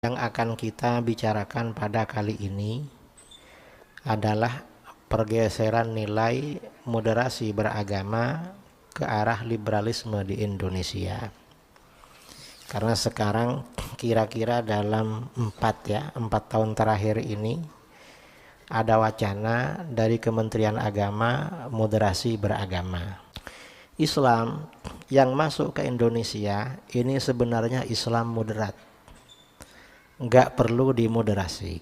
Yang akan kita bicarakan pada kali ini adalah pergeseran nilai moderasi beragama ke arah liberalisme di Indonesia. Karena sekarang kira-kira dalam 4 tahun terakhir ini ada wacana dari Kementerian Agama moderasi beragama. Islam yang masuk ke Indonesia ini sebenarnya Islam moderat, nggak perlu dimoderasi.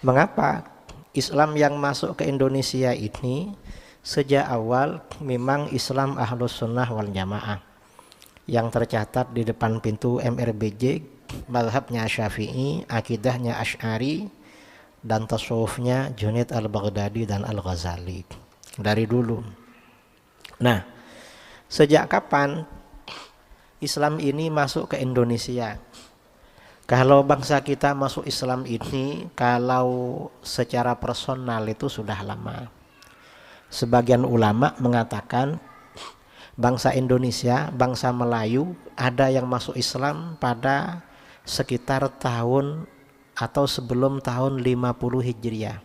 Mengapa? Islam yang masuk ke Indonesia ini sejak awal memang Islam Ahlus Sunnah wal Jamaah yang tercatat di depan pintu MRBJ, mazhabnya Syafi'i, akidahnya Asy'ari, dan tasawufnya Junaid al-Baghdadi dan al-Ghazali dari dulu. Nah, sejak kapan Islam ini masuk ke Indonesia? Kalau bangsa kita masuk Islam ini, kalau secara personal itu sudah lama. Sebagian ulama mengatakan bangsa Indonesia, bangsa Melayu ada yang masuk Islam pada sekitar tahun atau sebelum tahun 50 Hijriah.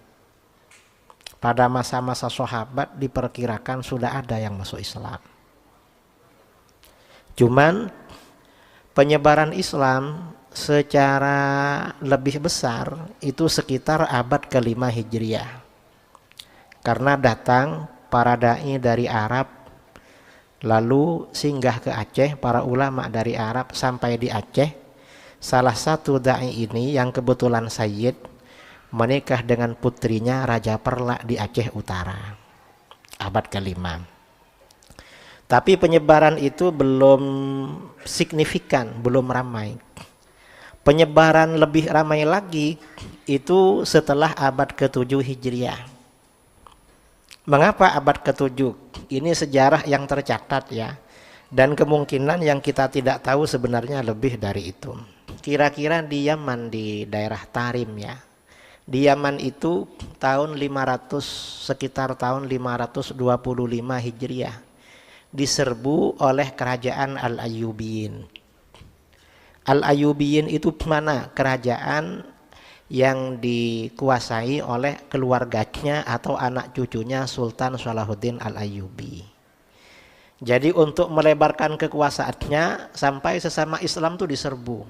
Pada masa-masa sahabat diperkirakan sudah ada yang masuk Islam. Cuman penyebaran Islam secara lebih besar itu sekitar abad ke-5 Hijriah. Karena datang para dai dari Arab, lalu singgah ke Aceh, para ulama dari Arab sampai di Aceh. Salah satu dai ini yang kebetulan Sayyid menikah dengan putrinya Raja Perlak di Aceh Utara, abad ke-5. Tapi penyebaran itu belum signifikan, belum ramai. Penyebaran lebih ramai lagi itu setelah abad ke-7 Hijriah. Mengapa abad ke-7? Ini sejarah yang tercatat ya. Dan kemungkinan yang kita tidak tahu sebenarnya lebih dari itu. Kira-kira di Yaman, di daerah Tarim ya. Di Yaman itu tahun 500, sekitar tahun 525 Hijriah. Diserbu oleh kerajaan Al-Ayyubiyin. Al-Ayyubiyin itu mana? Kerajaan yang dikuasai oleh keluarganya atau anak cucunya Sultan Salahuddin Al-Ayyubi. Jadi untuk melebarkan kekuasaannya sampai sesama Islam itu diserbu.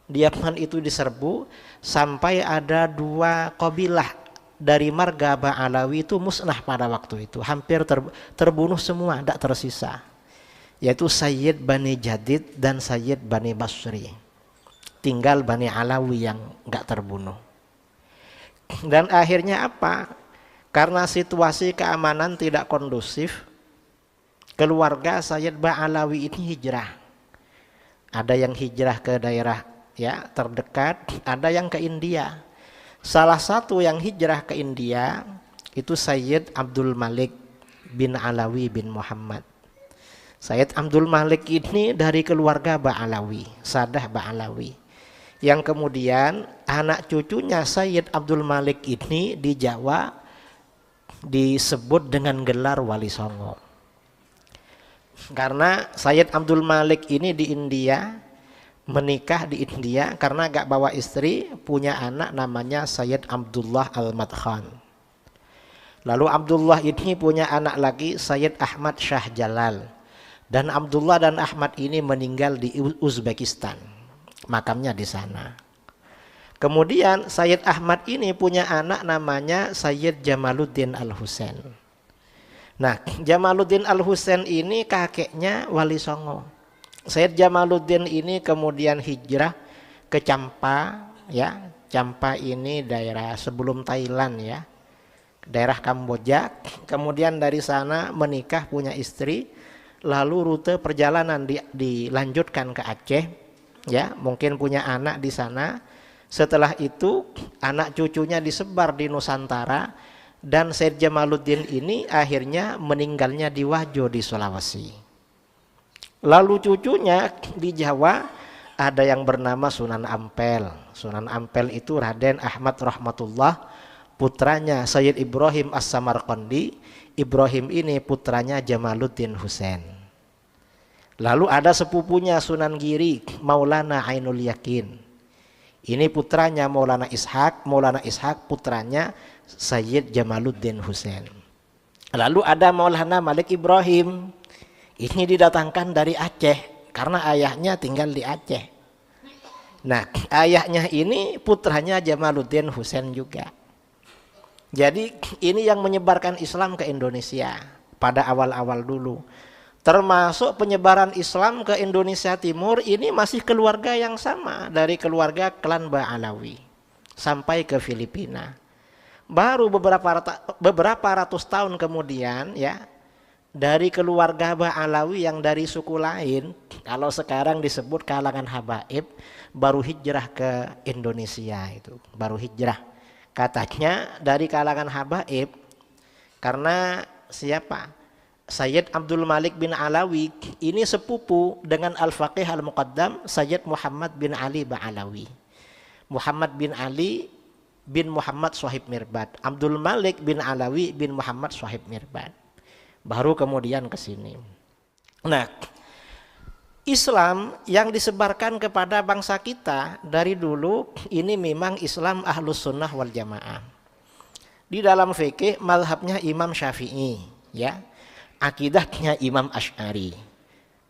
Di Yaman itu diserbu sampai ada 2 qabilah dari marga Ba'alawi itu musnah pada waktu itu. Hampir terbunuh semua, tidak tersisa. Yaitu Sayyid Bani Jadid dan Sayyid Bani Basri. Tinggal Bani Alawi yang enggak terbunuh. Dan akhirnya apa? Karena situasi keamanan tidak kondusif, keluarga Sayyid Ba'alawi ini hijrah. Ada yang hijrah ke daerah ya terdekat, ada yang ke India. Salah satu yang hijrah ke India itu Sayyid Abdul Malik bin Alawi bin Muhammad. Sayyid Abdul Malik ini dari keluarga Ba'alawi, Sadah Ba'alawi. Yang kemudian anak cucunya Sayyid Abdul Malik ini di Jawa disebut dengan gelar Wali Songo. Karena Sayyid Abdul Malik ini di India, menikah di India karena gak bawa istri, punya anak namanya Sayyid Abdullah Al-Madkhan. Lalu Abdullah ini punya anak lagi Sayyid Ahmad Shah Jalal. Dan Abdullah dan Ahmad ini meninggal di Uzbekistan, makamnya di sana. Kemudian Sayyid Ahmad ini punya anak namanya Sayyid Jamaluddin Al-Husain. Nah, Jamaluddin Al-Husain ini kakeknya Wali Songo. Sayyid Jamaluddin ini kemudian hijrah ke Champa, ya. Champa ini daerah sebelum Thailand ya, daerah Kamboja. Kemudian dari sana menikah, punya istri. Lalu rute perjalanan dilanjutkan ke Aceh, ya, mungkin punya anak di sana. Setelah itu anak cucunya disebar di Nusantara dan Sayyid Jamaluddin ini akhirnya meninggalnya di Wajo di Sulawesi. Lalu cucunya di Jawa ada yang bernama Sunan Ampel. Sunan Ampel itu Raden Ahmad Rahmatullah, putranya Sayyid Ibrahim As-Samarqandi. Ibrahim ini putranya Jamaluddin Husain. Lalu ada sepupunya Sunan Giri, Maulana Ainul Yakin. Ini putranya Maulana Ishaq putranya Sayyid Jamaluddin Husain. Lalu ada Maulana Malik Ibrahim. Ini didatangkan dari Aceh karena ayahnya tinggal di Aceh. Nah, ayahnya ini putranya Jamaluddin Husain juga. Jadi ini yang menyebarkan Islam ke Indonesia pada awal-awal dulu. Termasuk penyebaran Islam ke Indonesia Timur ini masih keluarga yang sama, dari keluarga klan Ba'alawi sampai ke Filipina. Baru beberapa ratus tahun kemudian ya, dari keluarga Ba'alawi yang dari suku lain, kalau sekarang disebut kalangan habaib, baru hijrah ke Indonesia itu, baru hijrah. Katanya dari kalangan habaib karena siapa? Sayyid Abdul Malik bin Alawi ini sepupu dengan Al-Faqih Al-Muqaddam Sayyid Muhammad bin Ali Ba'alawi. Muhammad bin Ali bin Muhammad Shahib Mirbad, Abdul Malik bin Alawi bin Muhammad Shahib Mirbad. Baru kemudian ke sini. Nah, Islam yang disebarkan kepada bangsa kita dari dulu ini memang Islam Ahlus Sunnah wal Jamaah. Di dalam fikih mazhabnya Imam Syafi'i, ya. Akidahnya Imam Asy'ari.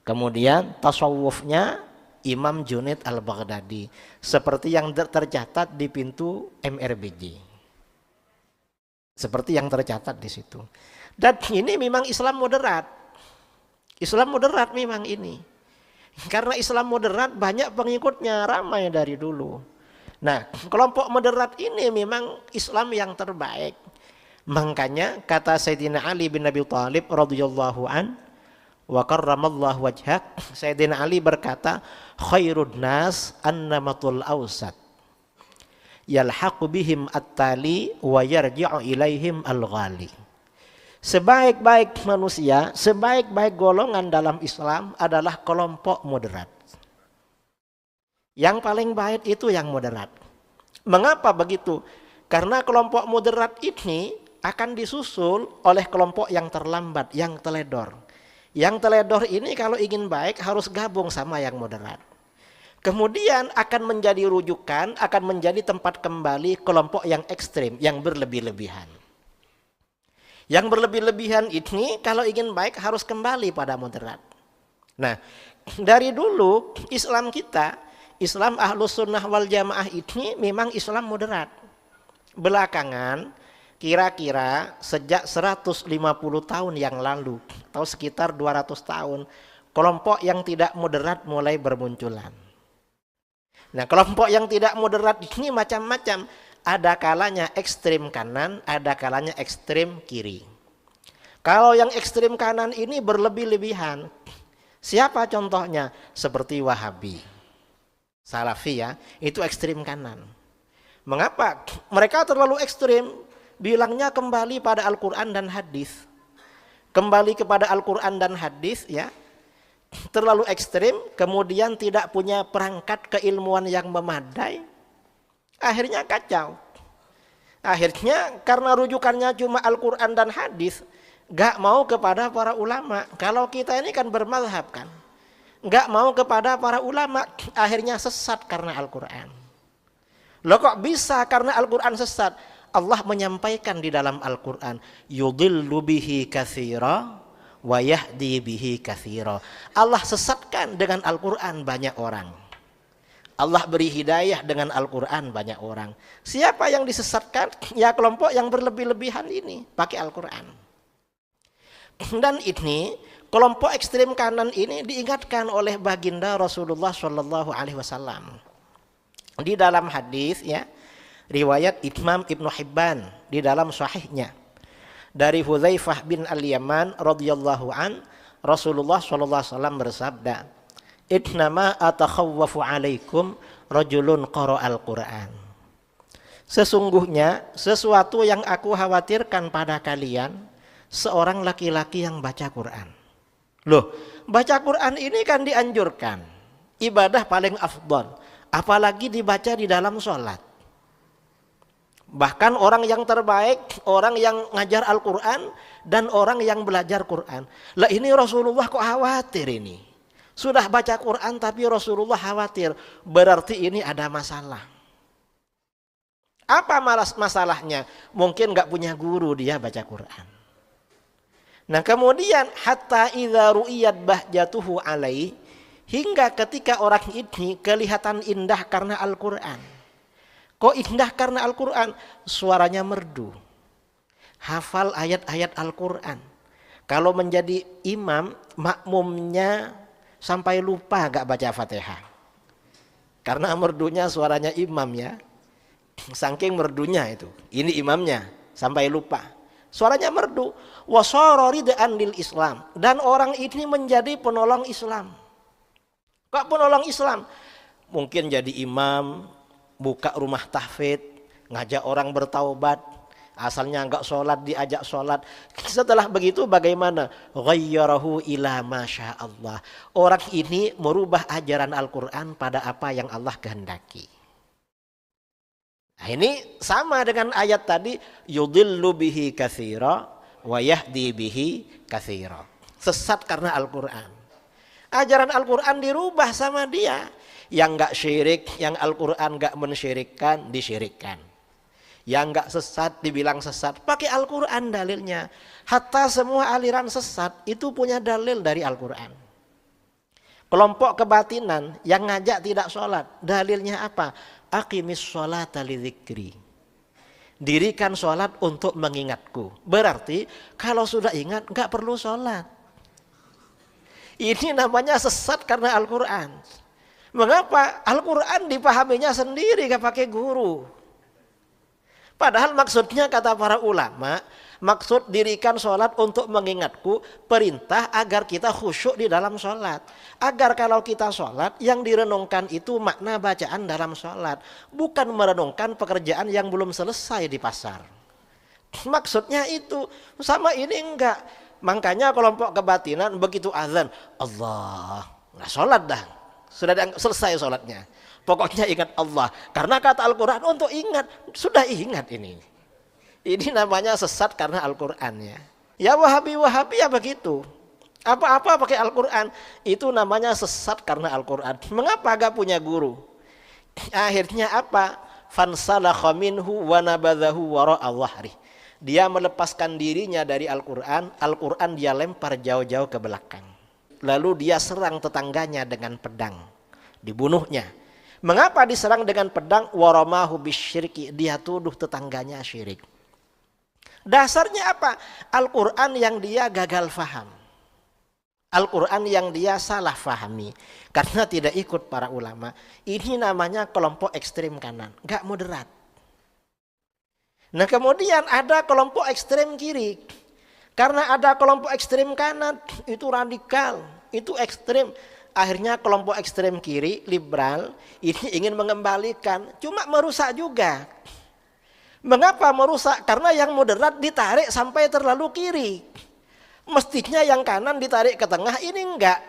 Kemudian tasawufnya Imam Junaid Al-Baghdadi, seperti yang tercatat di pintu MRBJ. Seperti yang tercatat di situ. Dan ini memang Islam moderat. Islam moderat memang ini. Karena Islam moderat banyak pengikutnya, ramai dari dulu. Nah, kelompok moderat ini memang Islam yang terbaik. Makanya kata Sayyidina Ali bin Abi Thalib radhiyallahu an wa karramallahu wajhak, Sayyidina Ali berkata, khairun nas annamatul awsat yalhaqu bihim at-tali wa yarji'u ilaihim al-ghali. Sebaik-baik manusia, sebaik-baik golongan dalam Islam adalah kelompok moderat. Yang paling baik itu yang moderat. Mengapa begitu? Karena kelompok moderat ini akan disusul oleh kelompok yang terlambat, yang teledor. Yang teledor ini kalau ingin baik harus gabung sama yang moderat. Kemudian akan menjadi rujukan, akan menjadi tempat kembali kelompok yang ekstrim, yang berlebih-lebihan. Yang berlebih-lebihan ini kalau ingin baik harus kembali pada moderat. Nah, dari dulu Islam kita, Islam Ahlus Sunnah wal Jamaah ini memang Islam moderat. Belakangan kira-kira sejak 150 tahun yang lalu atau sekitar 200 tahun, kelompok yang tidak moderat mulai bermunculan. Nah, kelompok yang tidak moderat ini macam-macam. Ada kalanya ekstrim kanan, ada kalanya ekstrim kiri. Kalau yang ekstrim kanan ini berlebih-lebihan. Siapa contohnya? Seperti Wahabi, Salafi ya, itu ekstrim kanan. Mengapa? Mereka terlalu ekstrim. Bilangnya kembali pada Al-Quran dan hadis. Kembali kepada Al-Quran dan hadis ya. Terlalu ekstrim, kemudian tidak punya perangkat keilmuan yang memadai. Akhirnya kacau. Akhirnya karena rujukannya cuma Al-Quran dan hadis, gak mau kepada para ulama. Kalau kita ini kan bermazhab kan, gak mau kepada para ulama, akhirnya sesat karena Al-Quran. Loh kok bisa karena Al-Quran sesat? Allah menyampaikan di dalam Al-Quran, yudhillu bihi katsira wa yahdi bihi katsira. Allah sesatkan dengan Al-Quran banyak orang. Allah beri hidayah dengan Al-Quran banyak orang. Siapa yang disesatkan? Ya kelompok yang berlebih-lebihan ini pakai Al-Quran. Dan ini kelompok ekstrem kanan ini diingatkan oleh baginda Rasulullah SAW di dalam hadis ya. Riwayat Imam Ibnu Hibban di dalam sahihnya dari Hudzaifah bin Al-Yaman radhiyallahu an, Rasulullah sallallahu alaihi wasallam bersabda, "Innama atakhawwafu alaikum rajulun qara'al Qur'an." Sesungguhnya sesuatu yang aku khawatirkan pada kalian, seorang laki-laki yang baca Quran. Loh, baca Quran ini kan dianjurkan, ibadah paling afdal, apalagi dibaca di dalam sholat. Bahkan orang yang terbaik, orang yang ngajar Al-Quran dan orang yang belajar Quran. Lah ini Rasulullah kok khawatir ini. Sudah baca Quran tapi Rasulullah khawatir, berarti ini ada masalah. Apa masalahnya? Mungkin nggak punya guru dia baca Quran. Nah kemudian hatta idza ru'iyat bahjatuhu alaihi, hingga ketika orang ini kelihatan indah karena Al-Quran. Kok indah karena Al-Quran? Suaranya merdu. Hafal ayat-ayat Al-Quran. Kalau menjadi imam, makmumnya sampai lupa gak baca Fatihah. Karena merdunya suaranya imam ya. Saking merdunya itu. Ini imamnya, sampai lupa. Suaranya merdu. Wasara ridaan lil Islam. Dan orang ini menjadi penolong Islam. Kok penolong Islam? Mungkin jadi imam, buka rumah tahfidz, ngajak orang bertaubat, asalnya enggak sholat diajak sholat. Setelah begitu bagaimana? Ghayyarahu ila masya Allah. Orang ini merubah ajaran Al-Quran pada apa yang Allah kehendaki. Nah, ini sama dengan ayat tadi, yudillu bihi katsira wa yahdi bihi katsira. Sesat karena Al-Quran. Ajaran Al-Quran dirubah sama dia. Yang enggak syirik, yang Al-Quran enggak mensyirikkan, disyirikkan. Yang enggak sesat, dibilang sesat. Pakai Al-Quran dalilnya. Hatta semua aliran sesat itu punya dalil dari Al-Quran. Kelompok kebatinan yang ngajak tidak sholat, dalilnya apa? Aqimis sholata lidzikri. Dirikan sholat untuk mengingatku. Berarti kalau sudah ingat enggak perlu sholat. Ini namanya sesat karena Al-Quran. Mengapa? Al-Quran dipahaminya sendiri, gak pakai guru. Padahal maksudnya kata para ulama, maksud dirikan sholat untuk mengingatku, perintah agar kita khusyuk di dalam sholat. Agar kalau kita sholat, yang direnungkan itu makna bacaan dalam sholat. Bukan merenungkan pekerjaan yang belum selesai di pasar. Maksudnya itu, sama ini enggak. Makanya kelompok kebatinan begitu azan, Allah, nggak sholat dah. Sudah selesai sholatnya. Pokoknya ingat Allah. Karena kata Al-Quran untuk ingat. Sudah ingat ini. Ini namanya sesat karena Al-Quran ya. Ya Wahabi ya begitu. Apa-apa pakai Al-Quran. Itu namanya sesat karena Al-Quran. Mengapa gak punya guru? Akhirnya apa? Fansalakha minhu wa nabadhahu wara'a dhahri. Dia melepaskan dirinya dari Al-Quran. Al-Quran dia lempar jauh-jauh ke belakang. Lalu dia serang tetangganya dengan pedang. Dibunuhnya. Mengapa diserang dengan pedang? Waramahu bisyirki. Dia tuduh tetangganya syirik. Dasarnya apa? Al-Quran yang dia gagal faham. Al-Quran yang dia salah fahami. Karena tidak ikut para ulama. Ini namanya kelompok ekstrem kanan. Gak moderat. Nah kemudian ada kelompok ekstrem kiri. Karena ada kelompok ekstrem kanan, itu radikal, itu ekstrem. Akhirnya kelompok ekstrem kiri, liberal, ini ingin mengembalikan, cuma merusak juga. Mengapa merusak? Karena yang moderat ditarik sampai terlalu kiri. Mestinya yang kanan ditarik ke tengah, ini enggak.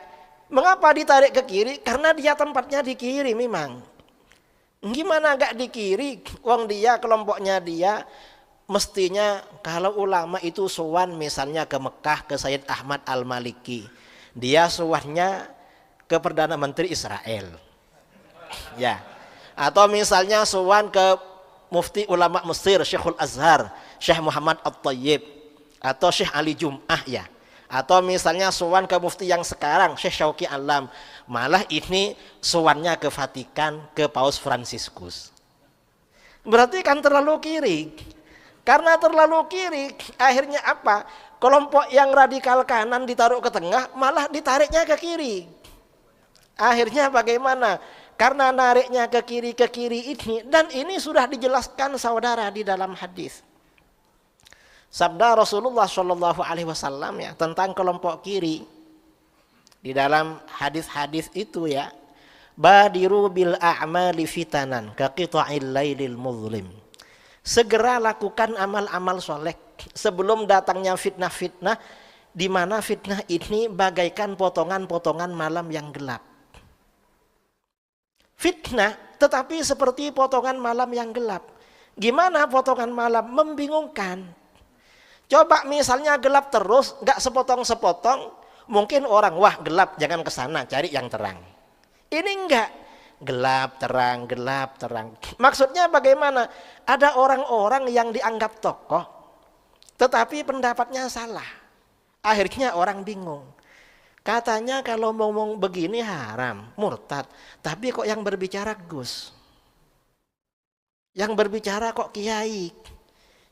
Mengapa ditarik ke kiri? Karena dia tempatnya di kiri memang. Gimana enggak di kiri? Wong dia, kelompoknya dia, mestinya kalau ulama itu sowan misalnya ke Mekah ke Sayyid Ahmad Al-Maliki, dia sowannya ke Perdana Menteri Israel, ya, atau misalnya sowan ke Mufti Ulama Mesir Syekhul Azhar Syekh Muhammad At-Tayyib atau Syekh Ali Jum'ah ya, atau misalnya sowan ke Mufti yang sekarang Syekh Syauqi Alam. Malah ini sowannya ke Vatikan ke Paus Fransiskus. Berarti kan terlalu kiri. Karena terlalu kiri, akhirnya apa? Kelompok yang radikal kanan ditaruh ke tengah, malah ditariknya ke kiri. Akhirnya bagaimana? Karena nariknya ke kiri ini, dan ini sudah dijelaskan saudara di dalam hadis. Sabda Rasulullah SAW ya tentang kelompok kiri di dalam hadis-hadis itu ya, badiru bil a'mali fitanan ka qita'il lailil muzlim. Segera lakukan amal-amal soleh sebelum datangnya fitnah-fitnah, di mana fitnah ini bagaikan potongan-potongan malam yang gelap. Fitnah tetapi seperti potongan malam yang gelap. Gimana potongan malam? Membingungkan. Coba misalnya gelap terus, gak sepotong-sepotong, Mungkin orang, wah gelap jangan ke sana, cari yang terang. Ini enggak, gelap terang, gelap terang. Maksudnya bagaimana? Ada orang-orang yang dianggap tokoh, tetapi pendapatnya salah. Akhirnya orang bingung. Katanya kalau ngomong begini haram, murtad. Tapi kok yang berbicara Gus? Yang berbicara kok Kiai?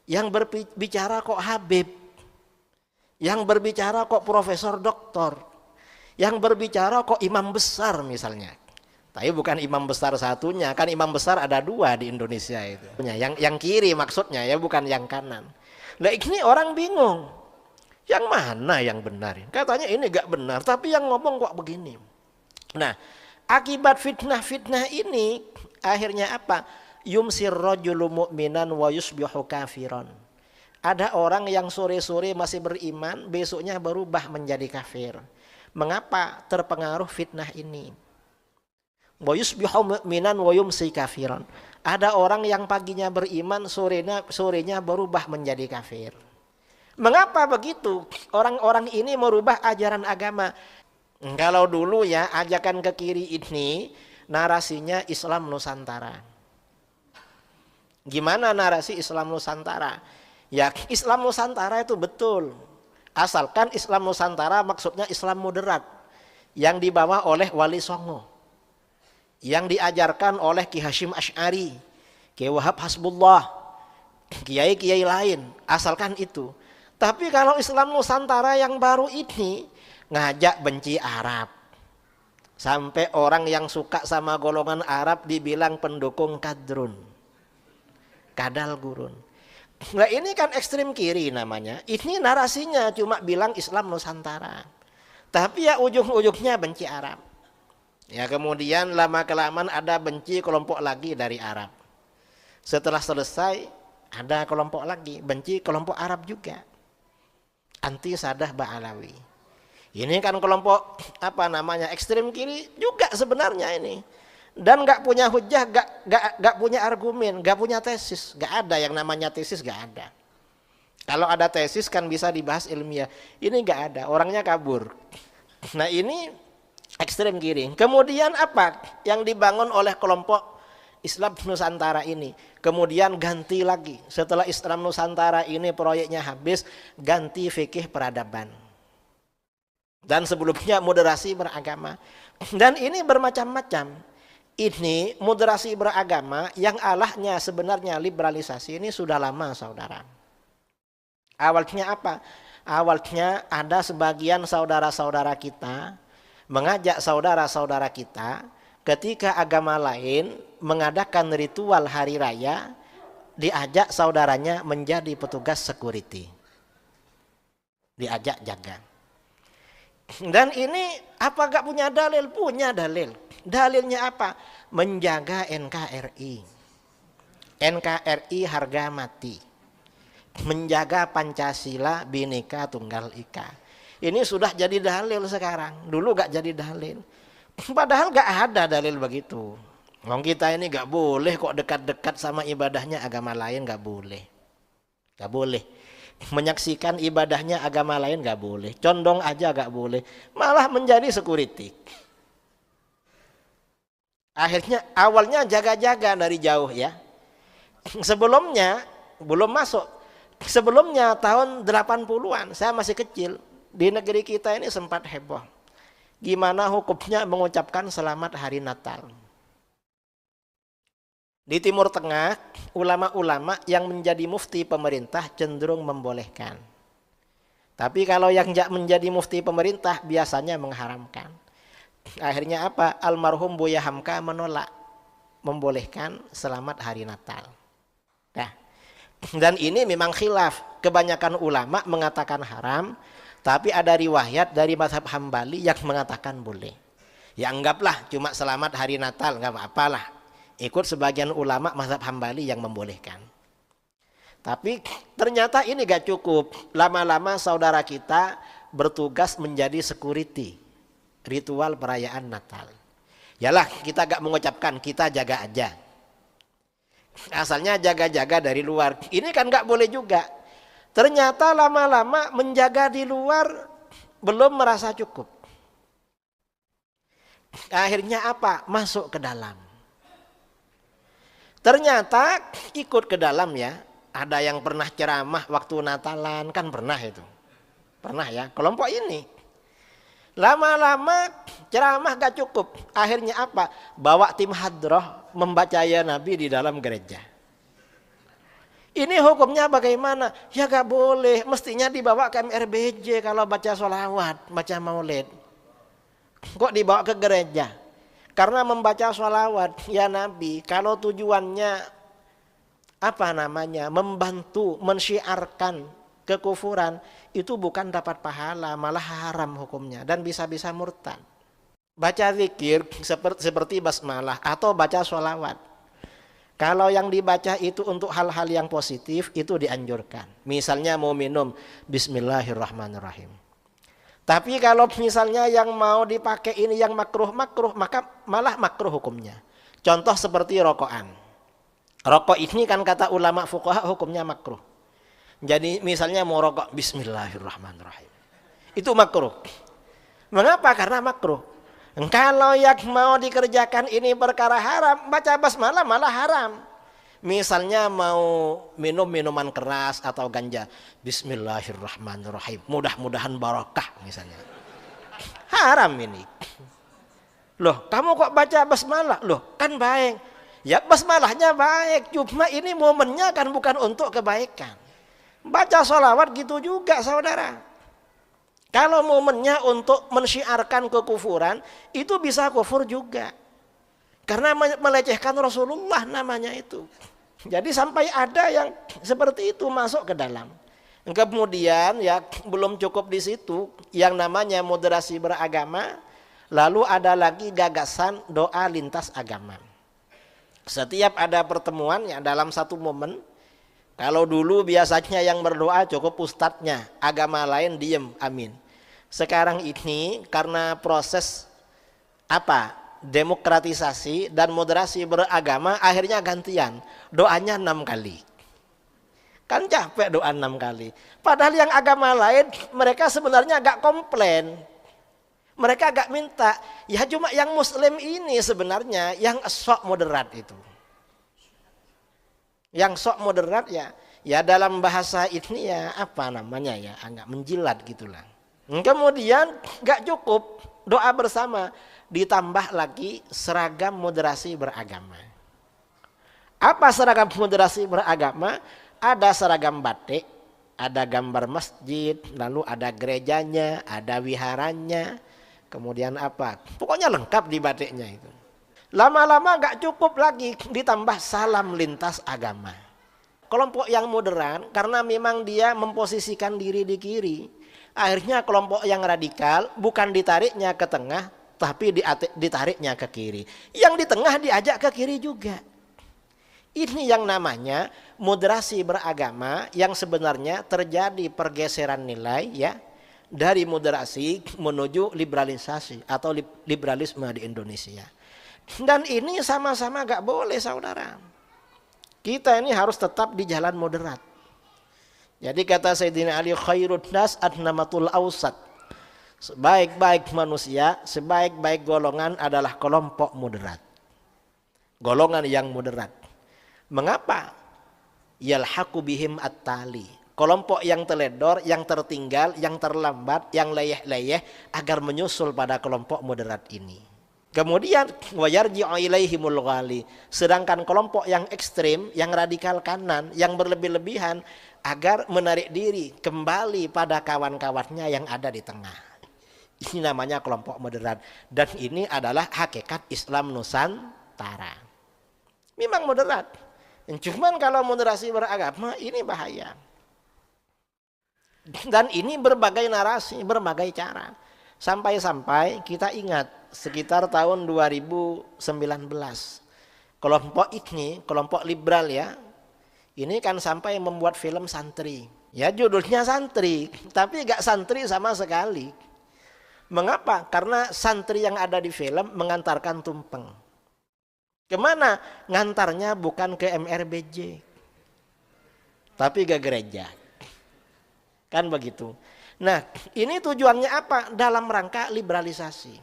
Yang berbicara kok Habib? Yang berbicara kok profesor doktor? Yang berbicara kok imam besar misalnya? Tapi bukan imam besar satunya, kan imam besar ada 2 di Indonesia itu. Yang kiri maksudnya ya, bukan yang kanan. Nah ini orang bingung. Yang mana yang benar? Katanya ini gak benar, tapi yang ngomong kok begini. Nah, akibat fitnah-fitnah ini akhirnya apa? Yumsir rajulu mu'minan wa yusbihu kafiran. Ada orang yang sore-sore masih beriman, besoknya berubah menjadi kafir. Mengapa? Terpengaruh fitnah ini. Wa yusbihu mu'minan wa yumsi kafiran. Ada orang yang paginya beriman, sorenya berubah menjadi kafir. Mengapa begitu? Orang-orang ini merubah ajaran agama. Kalau dulu ya, ajakan ke kiri ini narasinya Islam Nusantara. Gimana narasi Islam Nusantara? Ya, Islam Nusantara itu betul. Asalkan Islam Nusantara maksudnya Islam moderat yang dibawa oleh Wali Songo, yang diajarkan oleh Ki Hasyim Asy'ari, Ki Wahab Hasbullah, kiai-kiai lain, asalkan itu. Tapi kalau Islam Nusantara yang baru ini ngajak benci Arab. Sampai orang yang suka sama golongan Arab dibilang pendukung kadrun. Kadal gurun. Nah ini kan ekstrim kiri namanya. Ini narasinya cuma bilang Islam Nusantara. Tapi ya ujung-ujungnya benci Arab. Ya kemudian lama-kelamaan ada benci kelompok lagi dari Arab. Setelah selesai ada kelompok lagi benci kelompok Arab juga. Anti Sadah Ba'alawi. Ini kan kelompok ekstrem kiri juga sebenarnya ini. Dan nggak punya hujah, nggak punya argumen, nggak punya tesis, nggak ada yang namanya tesis, nggak ada. Kalau ada tesis kan bisa dibahas ilmiah. Ini nggak ada, orangnya kabur. Nah ini ekstrem kiri. Kemudian apa yang dibangun oleh kelompok Islam Nusantara ini? Kemudian ganti lagi. Setelah Islam Nusantara ini proyeknya habis, ganti fikih peradaban. Dan sebelumnya moderasi beragama. Dan ini bermacam-macam. Ini moderasi beragama yang alahnya sebenarnya liberalisasi ini sudah lama saudara. Awalnya apa? Awalnya ada sebagian saudara-saudara kita mengajak saudara-saudara kita ketika agama lain mengadakan ritual hari raya, diajak saudaranya menjadi petugas security. Diajak jaga. Dan ini apa gak punya dalil? Punya dalil. Dalilnya apa? Menjaga NKRI. NKRI harga mati. Menjaga Pancasila Bhinneka Tunggal Ika. Ini sudah jadi dalil sekarang. Dulu gak jadi dalil. Padahal gak ada dalil begitu. Wong kita ini gak boleh kok dekat-dekat sama ibadahnya agama lain, gak boleh. Gak boleh. Menyaksikan ibadahnya agama lain gak boleh. Condong aja gak boleh. Malah menjadi security. Akhirnya awalnya jaga-jaga dari jauh ya. Sebelumnya belum masuk. Sebelumnya tahun 80-an saya masih kecil. Di negeri kita ini sempat heboh. Gimana hukumnya mengucapkan selamat hari Natal. Di Timur Tengah, ulama-ulama yang menjadi mufti pemerintah cenderung membolehkan. Tapi kalau yang menjadi mufti pemerintah biasanya mengharamkan. Akhirnya apa? Almarhum Buya Hamka menolak membolehkan selamat hari Natal. Nah, dan ini memang khilaf. Kebanyakan ulama mengatakan haram, tapi ada riwayat dari mazhab Hambali yang mengatakan boleh. Ya anggaplah cuma selamat hari Natal, nggak apa-apalah. Ikut sebagian ulama mazhab Hambali yang membolehkan. Tapi ternyata ini gak cukup. Lama-lama saudara kita bertugas menjadi security ritual perayaan Natal. Yalah kita gak mengucapkan, kita jaga aja. Asalnya jaga-jaga dari luar. Ini kan gak boleh juga. Ternyata lama-lama menjaga di luar belum merasa cukup. Akhirnya apa? Masuk ke dalam. Ternyata ikut ke dalam ya. Ada yang pernah ceramah waktu Natalan, kan pernah itu. Pernah ya, kelompok ini. Lama-lama ceramah gak cukup. Akhirnya apa? Bawa tim hadroh membaca ya Nabi di dalam gereja. Ini hukumnya bagaimana? Ya gak boleh. Mestinya dibawa ke MRBJ kalau baca sholawat, baca maulid. Kok dibawa ke gereja? Karena membaca sholawat ya Nabi, kalau tujuannya apa namanya, membantu mensyiarkan kekufuran, itu bukan dapat pahala, malah haram hukumnya dan bisa-bisa murtad. Baca zikir seperti basmalah atau baca sholawat, kalau yang dibaca itu untuk hal-hal yang positif, itu dianjurkan. Misalnya mau minum, bismillahirrahmanirrahim. Tapi kalau misalnya yang mau dipakai ini yang makruh, maka malah makruh hukumnya. Contoh seperti rokokan. Rokok ini kan kata ulama fuqaha hukumnya makruh. Jadi misalnya mau rokok, bismillahirrahmanirrahim. Itu makruh. Mengapa? Karena makruh. Kalau yang mau dikerjakan ini perkara haram, baca basmalah malah haram. Misalnya mau minum minuman keras atau ganja, bismillahirrahmanirrahim, mudah-mudahan barokah misalnya. Haram ini. Loh, kamu kok baca basmalah? Loh, kan baik. Ya basmalahnya baik, cuma ini momennya kan bukan untuk kebaikan. Baca sholawat gitu juga saudara. Kalau momennya untuk mensyiarkan kekufuran, itu bisa kufur juga. Karena melecehkan Rasulullah namanya itu. Jadi sampai ada yang seperti itu masuk ke dalam. Kemudian ya belum cukup di situ, yang namanya moderasi beragama, lalu ada lagi gagasan doa lintas agama. Setiap ada pertemuan ya dalam satu momen, kalau dulu biasanya yang berdoa cukup ustadznya, agama lain diem, amin. Sekarang ini karena proses demokratisasi dan moderasi beragama, akhirnya gantian, doanya 6 kali. Kan capek doa 6 kali. Padahal yang agama lain mereka sebenarnya agak komplain. Mereka agak minta, ya cuma yang muslim ini sebenarnya yang sok moderat itu. Yang sok moderat ya dalam bahasa ini ya agak menjilat gitulah. Kemudian gak cukup doa bersama, ditambah lagi seragam moderasi beragama. Apa seragam moderasi beragama? Ada seragam batik, ada gambar masjid, lalu ada gerejanya, ada wiharanya, kemudian pokoknya lengkap di batiknya itu. Lama-lama gak cukup lagi, ditambah salam lintas agama. Kelompok yang moderat karena memang dia memposisikan diri di kiri, akhirnya kelompok yang radikal bukan ditariknya ke tengah, tapi ditariknya ke kiri. Yang di tengah diajak ke kiri juga. Ini yang namanya moderasi beragama, yang sebenarnya terjadi pergeseran nilai ya dari moderasi menuju liberalisasi atau liberalisme di Indonesia. Dan ini sama-sama gak boleh saudara. Kita ini harus tetap di jalan moderat. Jadi kata Sayyidina Ali, khairun nas adnamatul awsat. Sebaik-baik manusia, sebaik-baik golongan adalah kelompok moderat. Golongan yang moderat. Mengapa? Yalhaqu bihim at-tali. Kelompok yang teledor, yang tertinggal, yang terlambat, yang leyeh-leyeh agar menyusul pada kelompok moderat ini. Kemudian wayarji'u ilaihimul ghali. Sedangkan kelompok yang ekstrim, yang radikal kanan, yang berlebih-lebihan agar menarik diri kembali pada kawan-kawannya yang ada di tengah. Ini namanya kelompok moderat, dan ini adalah hakikat Islam Nusantara. Memang moderat. Cuman kalau moderasi beragama ini bahaya. Dan ini berbagai narasi, berbagai cara. Sampai-sampai kita ingat sekitar tahun 2019. Kelompok ini, kelompok liberal ya, ini kan sampai membuat film santri. Ya judulnya santri, tapi gak santri sama sekali. Mengapa? Karena santri yang ada di film mengantarkan tumpeng. Kemana? Ngantarnya bukan ke MRBJ, tapi ke gereja. Kan begitu. Nah, ini tujuannya apa? Dalam rangka liberalisasi.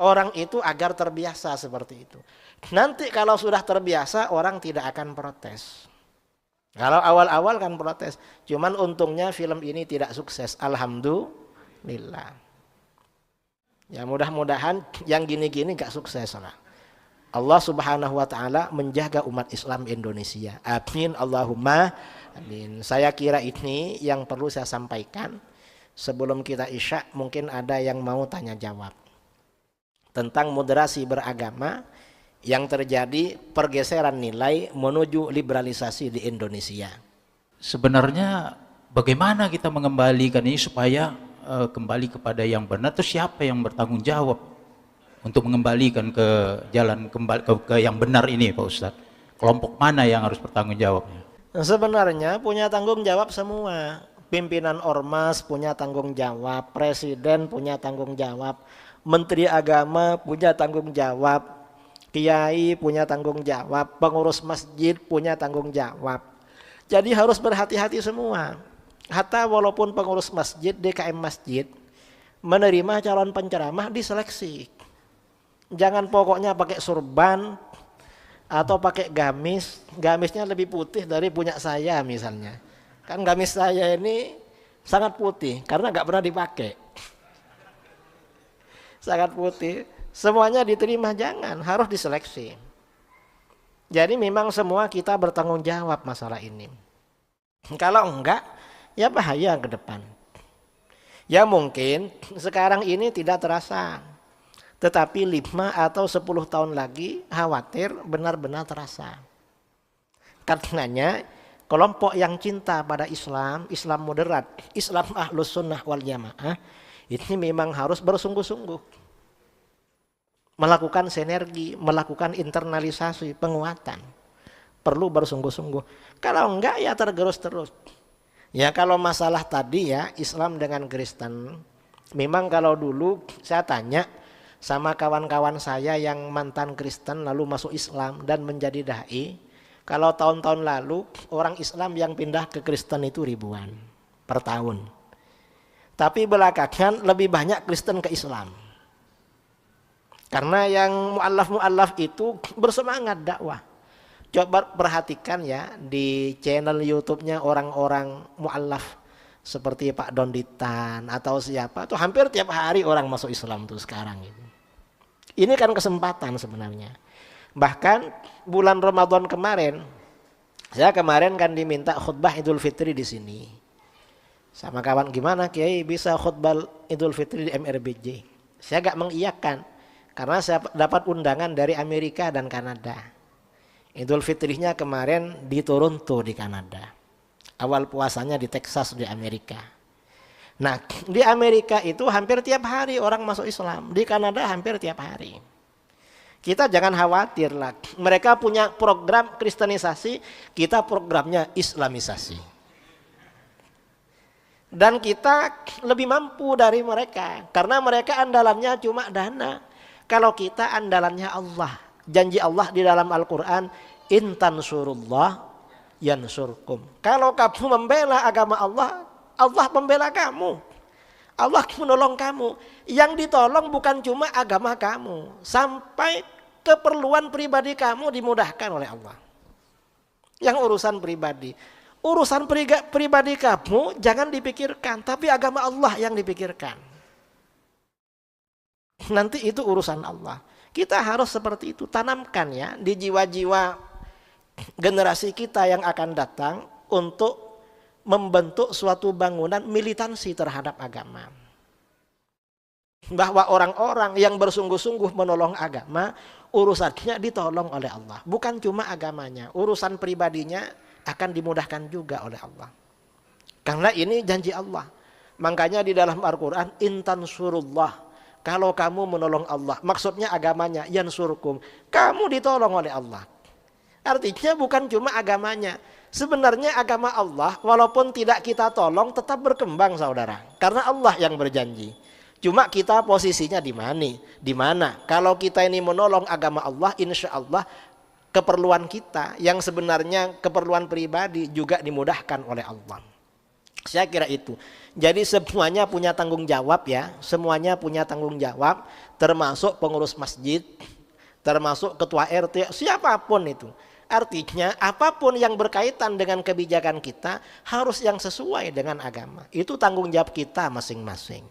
Orang itu agar terbiasa seperti itu. Nanti kalau sudah terbiasa, orang tidak akan protes. Kalau awal-awal kan protes. Cuman untungnya film ini tidak sukses. Alhamdulillah. Ya mudah-mudahan yang gini-gini gak sukses lah. Allah Subhanahu wa taala menjaga umat Islam Indonesia. Amin Allahumma amin. Saya kira ini yang perlu saya sampaikan. Sebelum kita Isya mungkin ada yang mau tanya jawab tentang moderasi beragama yang terjadi pergeseran nilai menuju liberalisasi di Indonesia. Sebenarnya bagaimana kita mengembalikan ini supaya kembali kepada yang benar, terus siapa yang bertanggung jawab untuk mengembalikan ke jalan kembali ke yang benar ini Pak Ustadz? Kelompok mana yang harus bertanggung jawabnya? Sebenarnya punya tanggung jawab semua. Pimpinan ormas punya tanggung jawab, presiden punya tanggung jawab, menteri agama punya tanggung jawab, kiai punya tanggung jawab, pengurus masjid punya tanggung jawab. Jadi harus berhati-hati semua. Hatta walaupun pengurus masjid, DKM masjid menerima calon penceramah diseleksi. Jangan pokoknya pakai surban atau pakai gamis. Gamisnya lebih putih dari punya saya misalnya. Kan gamis saya ini sangat putih karena nggak pernah dipakai. Sangat putih. Semuanya diterima, jangan, harus diseleksi. Jadi memang semua kita bertanggung jawab masalah ini. Kalau enggak, ya bahaya ke depan. Ya mungkin sekarang ini tidak terasa. Tetapi 5 atau 10 tahun lagi khawatir benar-benar terasa. Karenanya kelompok yang cinta pada Islam, Islam moderat, Islam ahlus sunnah wal jamaah, ini memang harus bersungguh-sungguh. Melakukan sinergi, melakukan internalisasi, penguatan. Perlu bersungguh-sungguh. Kalau enggak ya tergerus terus. Ya kalau masalah tadi ya Islam dengan Kristen, memang kalau dulu saya tanya sama kawan-kawan saya yang mantan Kristen lalu masuk Islam dan menjadi dai, kalau tahun-tahun lalu orang Islam yang pindah ke Kristen itu ribuan per tahun. Tapi belakangan lebih banyak Kristen ke Islam. Karena yang mu'allaf-mu'allaf itu bersemangat dakwah. Coba perhatikan ya di channel YouTube-nya orang-orang mu'allaf seperti Pak Donditan atau siapa tuh hampir tiap hari orang masuk Islam tuh sekarang ini. Ini kan kesempatan sebenarnya. Bahkan bulan Ramadan kemarin, saya kemarin kan diminta khutbah Idul Fitri di sini. Sama kawan, gimana Kiai bisa khutbah Idul Fitri di MRBJ? Saya gak mengiyakan karena saya dapat undangan dari Amerika dan Kanada. Idul Fitrinya kemarin di Toronto di Kanada. Awal puasanya di Texas di Amerika. Nah, di Amerika itu hampir tiap hari orang masuk Islam. Di Kanada hampir tiap hari. Kita jangan khawatir lah. Mereka punya program kristenisasi, kita programnya islamisasi. Dan kita lebih mampu dari mereka. Karena mereka andalannya cuma dana. Kalau kita andalannya Allah. Janji Allah di dalam Al-Quran, in tansurullah yansurkum. Kalau kamu membela agama Allah, Allah membela kamu. Allah menolong kamu. Yang ditolong bukan cuma agama kamu, sampai keperluan pribadi kamu dimudahkan oleh Allah. Yang urusan pribadi. Urusan pribadi kamu jangan dipikirkan, tapi agama Allah yang dipikirkan. Nanti itu urusan Allah. Kita harus seperti itu, tanamkan ya di jiwa-jiwa generasi kita yang akan datang untuk membentuk suatu bangunan militansi terhadap agama. Bahwa orang-orang yang bersungguh-sungguh menolong agama, urusannya ditolong oleh Allah. Bukan cuma agamanya, urusan pribadinya akan dimudahkan juga oleh Allah. Karena ini janji Allah. Makanya di dalam Al-Quran, intan surullah. Kalau kamu menolong Allah, maksudnya agamanya, yansurkum. Kamu ditolong oleh Allah. Artinya bukan cuma agamanya. Sebenarnya agama Allah, walaupun tidak kita tolong, tetap berkembang saudara. Karena Allah yang berjanji. Cuma kita posisinya di mana? Di mana? Kalau kita ini menolong agama Allah, insya Allah keperluan kita yang sebenarnya keperluan pribadi juga dimudahkan oleh Allah. Saya kira itu. Jadi semuanya punya tanggung jawab ya, semuanya punya tanggung jawab, termasuk pengurus masjid, termasuk ketua RT, siapapun itu. Artinya apapun yang berkaitan dengan kebijakan kita harus yang sesuai dengan agama. Itu tanggung jawab kita masing-masing.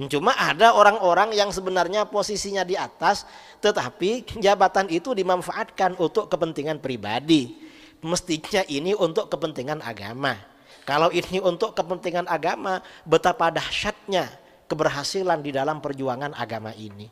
Cuma ada orang-orang yang sebenarnya posisinya di atas, tetapi jabatan itu dimanfaatkan untuk kepentingan pribadi. Mestinya ini untuk kepentingan agama. Kalau ini untuk kepentingan agama, betapa dahsyatnya keberhasilan di dalam perjuangan agama ini.